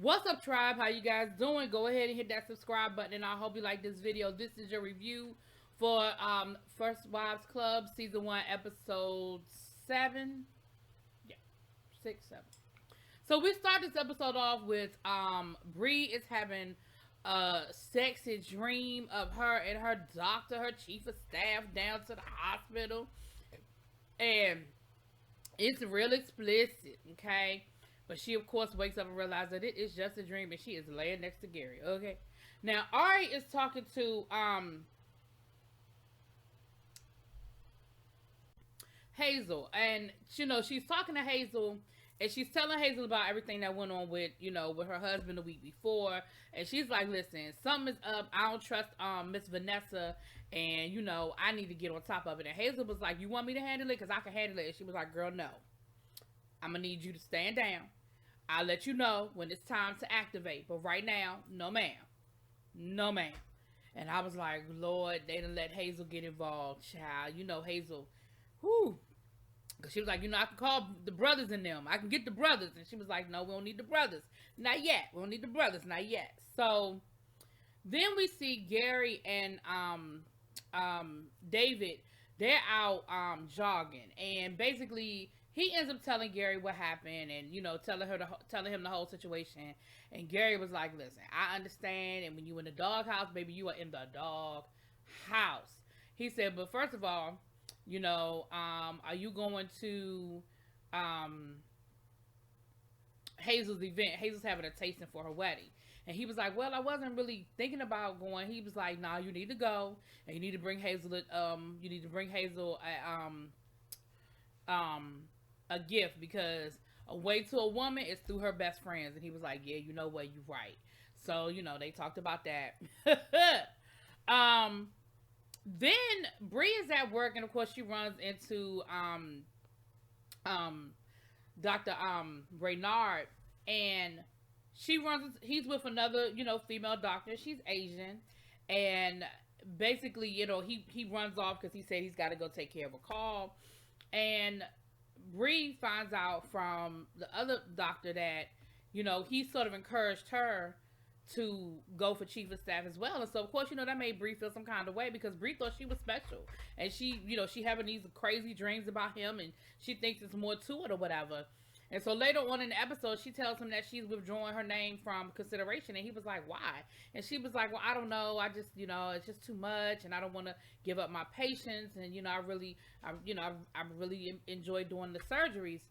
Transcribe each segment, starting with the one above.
What's up, tribe? How you guys doing? Go ahead and hit that subscribe button, and I hope you like this video. This is your review for First Wives Club season 1, episode 7. Yeah, 6, 7. So we start this episode off with Bree is having a sexy dream of her and her doctor, her chief of staff, down to the hospital, and it's real explicit, okay? But she, of course, wakes up and realizes that it is just a dream, and she is laying next to Gary, okay? Now, Ari is talking to Hazel, and, she's talking to Hazel, and she's telling Hazel about everything that went on with, with her husband the week before, and she's like, listen, something is up, I don't trust Miss Vanessa, and, I need to get on top of it. And Hazel was like, you want me to handle it? Because I can handle it. And she was like, girl, no. I'm going to need you to stand down. I'll let you know when it's time to activate. But right now, no ma'am. No ma'am. And I was like, Lord, they done let Hazel get involved, child. Hazel, whoo. Because she was like, I can call the brothers in them. I can get the brothers. And she was like, no, we don't need the brothers. Not yet. We don't need the brothers. Not yet. So then we see Gary and David. They're out jogging. And basically, he ends up telling Gary what happened and, telling him the whole situation. And Gary was like, listen, I understand. And when you in the doghouse, baby, you are in the dog house. He said, but first of all, are you going to Hazel's event? Hazel's having a tasting for her wedding. And he was like, well, I wasn't really thinking about going. He was like, nah, you need to go. And you need to bring Hazel, a gift, because a way to a woman is through her best friends. And he was like, yeah, you know what, you're right. So, they talked about that. Then Bree is at work, and of course she runs into Dr. Brainard, and he's with another, female doctor. She's Asian, and basically, he runs off because he said he's got to go take care of a call. And Bree finds out from the other doctor that, he sort of encouraged her to go for chief of staff as well. And so, of course, that made Bree feel some kind of way, because Bree thought she was special. And she, she having these crazy dreams about him, and she thinks it's more to it or whatever. And so later on in the episode, she tells him that she's withdrawing her name from consideration. And he was like, why? And she was like, well, I don't know. I just, it's just too much. And I don't want to give up my patience. And, I really enjoy doing the surgeries.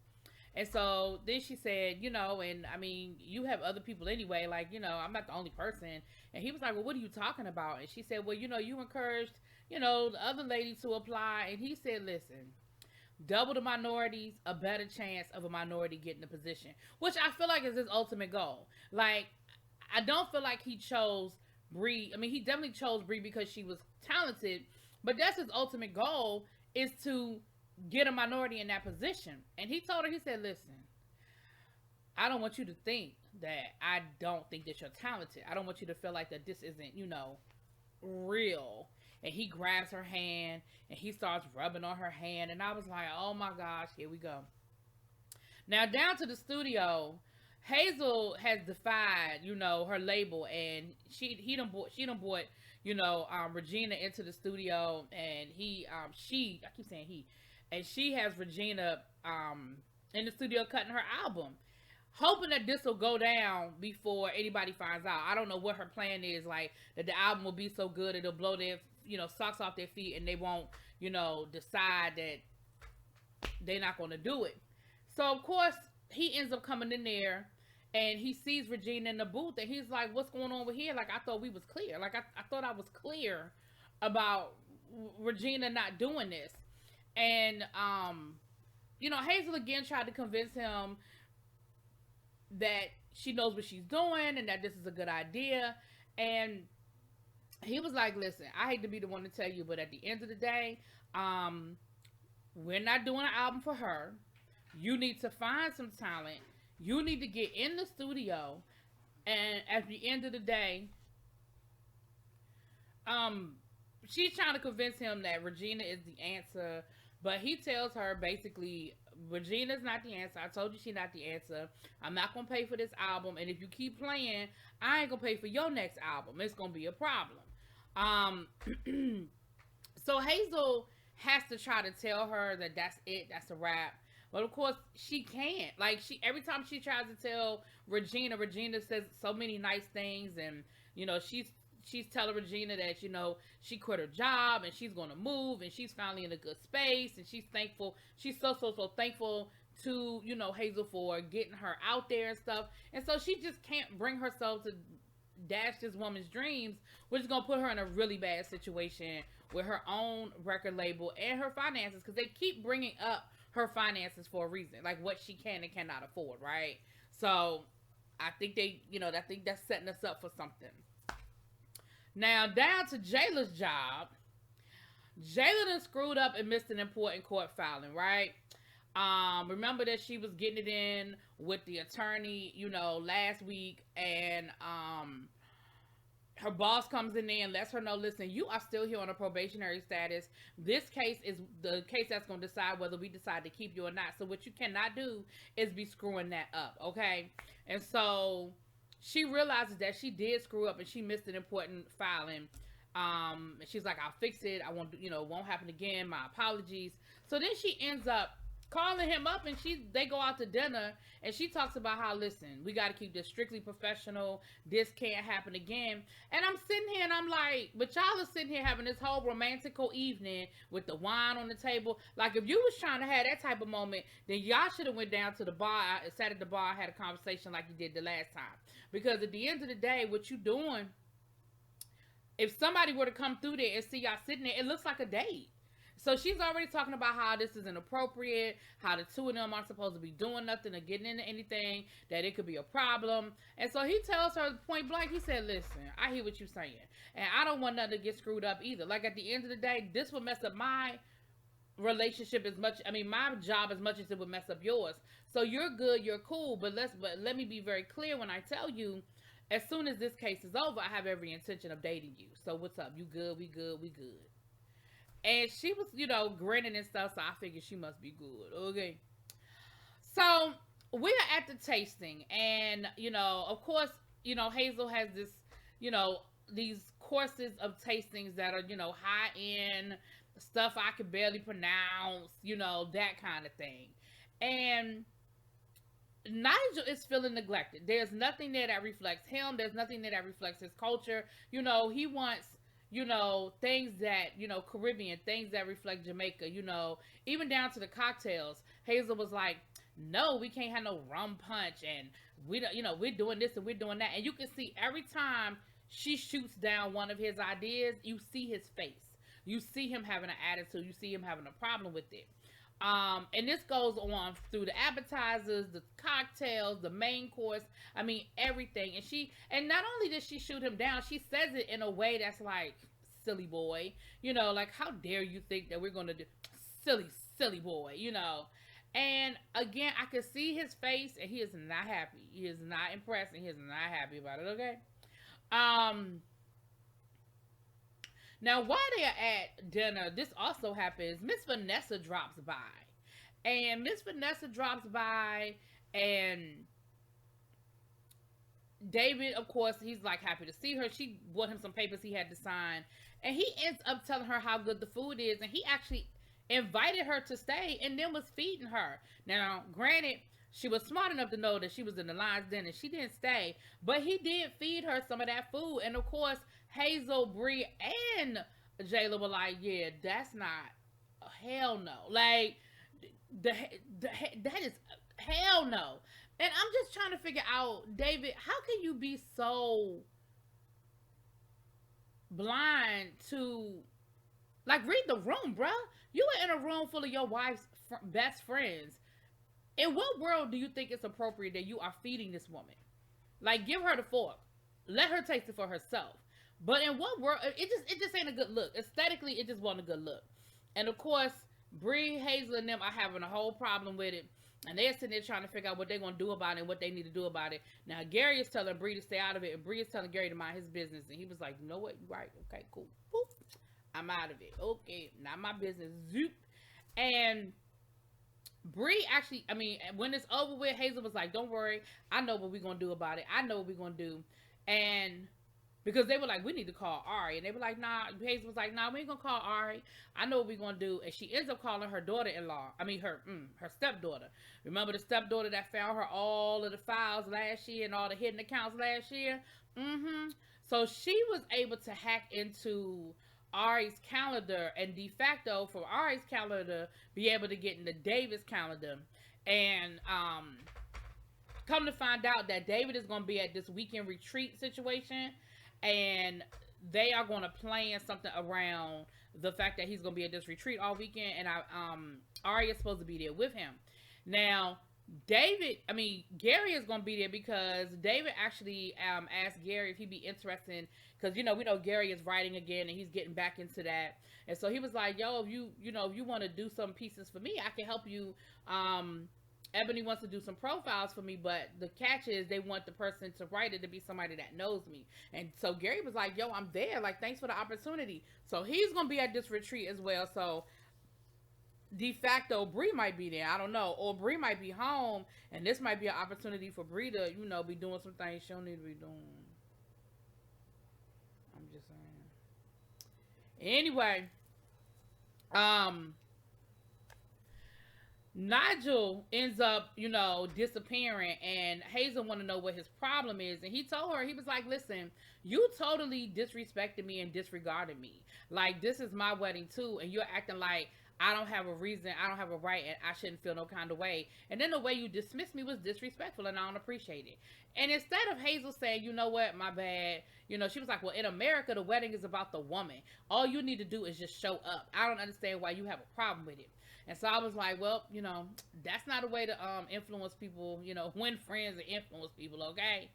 And so then she said, and I mean, you have other people anyway. Like, I'm not the only person. And he was like, well, what are you talking about? And she said, well, you encouraged, the other lady to apply. And he said, listen, double the minorities, a better chance of a minority getting a position, which I feel like is his ultimate goal. Like, I don't feel like he chose Bree. I mean, he definitely chose Bree because she was talented, but that's his ultimate goal, is to get a minority in that position. And he told her, he said, listen, I don't want you to think that I don't think that you're talented. I don't want you to feel like that this isn't, real. And he grabs her hand and he starts rubbing on her hand. And I was like, oh my gosh, here we go. Now down to the studio, Hazel has defied, her label, and she done brought, Regina into the studio, and I keep saying he, and she has Regina in the studio cutting her album, hoping that this will go down before anybody finds out. I don't know what her plan is, like that the album will be so good it'll blow their socks off their feet, and they won't decide that they're not going to do it. So of course he ends up coming in there, and he sees Regina in the booth, and he's like, what's going on over here? Like, I thought we was clear. Like, I thought I was clear about Regina not doing this. And Hazel again tried to convince him that she knows what she's doing and that this is a good idea. And he was like, listen, I hate to be the one to tell you, but at the end of the day, we're not doing an album for her. You need to find some talent. You need to get in the studio. And at the end of the day, she's trying to convince him that Regina is the answer, But he tells her basically, Regina's not the answer. I told you she's not the answer. I'm not gonna pay for this album, and if you keep playing, I ain't gonna pay for your next album. It's gonna be a problem. Um, so Hazel has to try to tell her that that's it, that's a wrap. But of course, she can't. Like every time she tries to tell Regina, Regina says so many nice things, and she's telling Regina that she quit her job and she's gonna move and she's finally in a good space and she's thankful. She's so thankful to Hazel for getting her out there and stuff. And so she just can't bring herself to dash this woman's dreams, which is gonna put her in a really bad situation with her own record label and her finances, because they keep bringing up her finances for a reason, like what she can and cannot afford, right? So I think I think that's setting us up for something. Now down to Jayla's job. Jayla done screwed up and missed an important court filing, right? Remember that she was getting it in with the attorney, last week, and her boss comes in there and lets her know, listen, you are still here on a probationary status. This case is the case that's going to decide whether we decide to keep you or not. So what you cannot do is be screwing that up, okay? And so she realizes that she did screw up and she missed an important filing. She's like, I'll fix it. I won't, it won't happen again. My apologies. So then she ends up calling him up, and they go out to dinner, and she talks about how, listen, we got to keep this strictly professional. This can't happen again. And I'm sitting here and I'm like, but y'all are sitting here having this whole romantical evening with the wine on the table. Like, if you was trying to have that type of moment, then y'all should have went down to the bar, sat at the bar, had a conversation like you did the last time. Because at the end of the day, what you doing, if somebody were to come through there and see y'all sitting there, it looks like a date. So she's already talking about how this is inappropriate, how the two of them aren't supposed to be doing nothing or getting into anything, that it could be a problem. And so he tells her point blank, he said, listen, I hear what you're saying, and I don't want nothing to get screwed up either. Like, at the end of the day, this will mess up my relationship my job as much as it would mess up yours. So you're good, you're cool, but let me be very clear when I tell you, as soon as this case is over, I have every intention of dating you. So what's up? You good? We good? And she was, grinning and stuff, so I figured she must be good. Okay. So we are at the tasting, and, of course, Hazel has this, these courses of tastings that are, high end stuff I could barely pronounce, that kind of thing. And Nigel is feeling neglected. There's nothing there that reflects him. There's nothing there that reflects his culture. He wants, things that, Caribbean, things that reflect Jamaica, even down to the cocktails. Hazel was like, no, we can't have no rum punch, and we don't, we're doing this and we're doing that. And you can see every time she shoots down one of his ideas, you see his face. You see him having an attitude. You see him having a problem with it. And this goes on through the appetizers, the cocktails, the main course. Everything. And not only did she shoot him down, she says it in a way that's like, silly boy, like, how dare you think that we're going to do silly boy, And again, I could see his face, and he is not happy. He is not impressed, and he is not happy about it. Okay. Now, while they're at dinner, this also happens. Miss Vanessa drops by. And Miss Vanessa drops by, and David, of course, he's like happy to see her. She bought him some papers he had to sign. And he ends up telling her how good the food is. And he actually invited her to stay and then was feeding her. Now, granted, she was smart enough to know that she was in the lion's den and she didn't stay. But he did feed her some of that food. And of course, Hazel, Bree, and Jayla were like, yeah, that's not, hell no. Like, that is, hell no. And I'm just trying to figure out, David, how can you be so blind to, like, read the room, bruh? You were in a room full of your wife's best friends. In what world do you think it's appropriate that you are feeding this woman? Like, give her the fork. Let her taste it for herself. But in what world, it just ain't a good look. Aesthetically, it just wasn't a good look. And of course, Bree, Hazel, and them are having a whole problem with it. And they're sitting there trying to figure out what they're going to do about it and what they need to do about it. Now, Gary is telling Bree to stay out of it, and Bree is telling Gary to mind his business. And he was like, you know what? You're right. Okay, cool. Boop. I'm out of it. Okay, not my business. Zoop. And Bree actually, I mean, when it's over with, Hazel was like, "Don't worry, I know what we're gonna do about it. I know what we're gonna do." And because they were like, "We need to call Ari," and they were like, "Nah." Hazel was like, "Nah, we ain't gonna call Ari. I know what we're gonna do." And she ends up calling her daughter-in-law. I mean, her stepdaughter. Remember the stepdaughter that found her all of the files last year and all the hidden accounts last year? Mm-hmm. So she was able to hack into Ari's calendar and de facto for Ari's calendar be able to get into David's calendar. And come to find out that David is going to be at this weekend retreat situation, and they are going to plan something around the fact that he's going to be at this retreat all weekend, and Ari is supposed to be there with him. Now, Gary is going to be there because David actually asked Gary if he'd be interested, because, we know Gary is writing again and he's getting back into that. And so he was like, "Yo, if you want to do some pieces for me, I can help you. Ebony wants to do some profiles for me, but the catch is they want the person to write it to be somebody that knows me." And so Gary was like, "Yo, I'm there. Like, thanks for the opportunity." So he's going to be at this retreat as well. So de facto, Bree might be there. I don't know. Or Bree might be home, and this might be an opportunity for Bree to, be doing some things she don't need to be doing. I'm just saying. Anyway, Nigel ends up, disappearing, and Hazel want to know what his problem is. And he told her, he was like, "Listen, you totally disrespected me and disregarded me. Like, this is my wedding too, and you're acting like I don't have a reason, I don't have a right, and I shouldn't feel no kind of way. And then the way you dismissed me was disrespectful, and I don't appreciate it." And instead of Hazel saying, "You know what, my bad," she was like, "Well, in America, the wedding is about the woman. All you need to do is just show up. I don't understand why you have a problem with it." And so I was like, well, that's not a way to influence people, win friends and influence people, okay?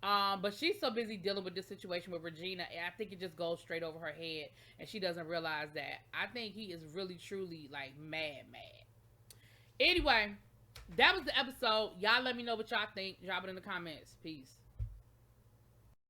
But she's so busy dealing with this situation with Regina, and I think it just goes straight over her head, and she doesn't realize that. I think he is really, truly, like, mad. Anyway, that was the episode. Y'all let me know what y'all think. Drop it in the comments. Peace.